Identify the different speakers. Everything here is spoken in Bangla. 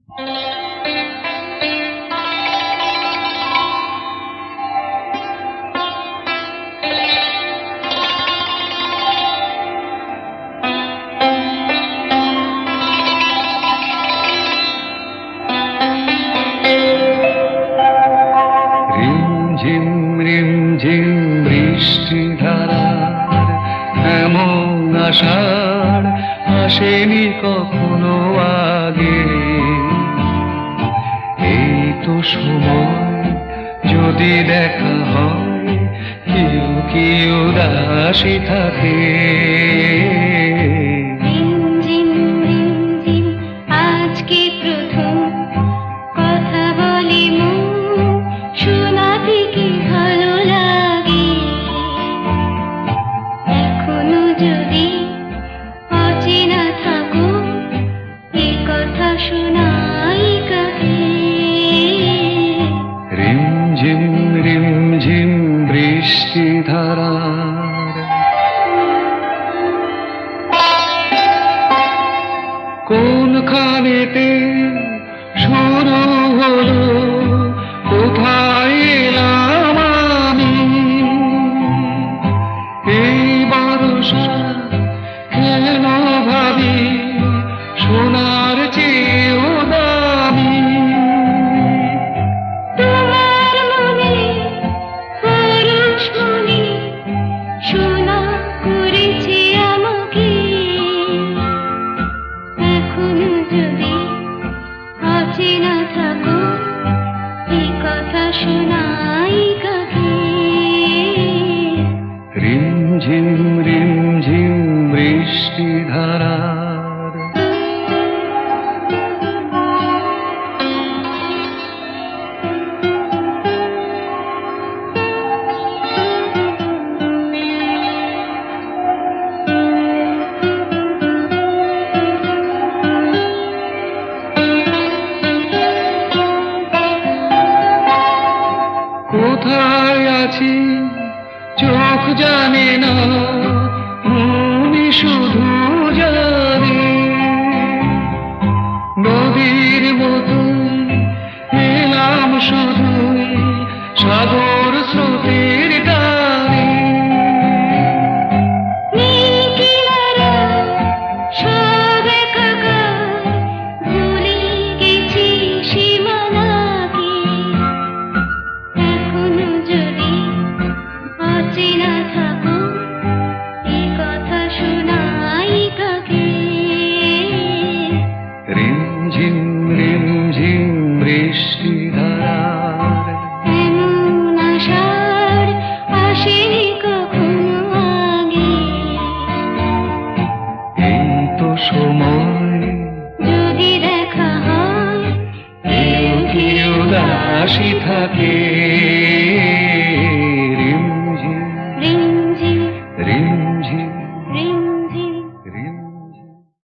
Speaker 1: রিমঝিম রিমঝিম বৃষ্টিধারার এমন আষাঢ় আসেনি কখনো আগে। এই তো সময় যদি দেখা হয়, কেউ কি উদাসী থাকে?
Speaker 2: রিমঝিম রিমঝিম আজকে প্রথম কথা বলে মন, শোনাতে কি ভালো লাগে। এখনো যদি অচেনা থাকো, এ কথা শোনাই কাকে?
Speaker 1: রিমঝিম রিমঝিম বৃষ্টিধারার কোনখানেতে শুরু হলো, কোথায় এলাম আমি? এই বর্ষা কেন ভাবি সোনার চেয়েও দামি?
Speaker 2: তোমার মনে পরশ মনে সোনা করেছে আমাকে। এখনো যদি অচেনা থাকো, এই কথা শোনাই কাকে?
Speaker 1: রিমঝিম রিমঝিম বৃষ্টিধারার কোথায় আছি চোখ জানে না, মনই শুধু জানে। নদীর মতো এলাম শুধুই সাগর স্রোতের টানে।
Speaker 2: নীল কিনারা সব একাকার, ভুলে গেছি সীমানাকে। এখনো যদি অচেনা থাকো, এ কথা শোনাই কাকে?
Speaker 1: রিমঝিম রিমঝিম বৃষ্টিধারার
Speaker 2: এমন আষাঢ় আসেনি কখনো আগে।
Speaker 1: এই তো সময়
Speaker 2: যদি দেখা হয়,
Speaker 1: কেউ কি উদাসী থাকে?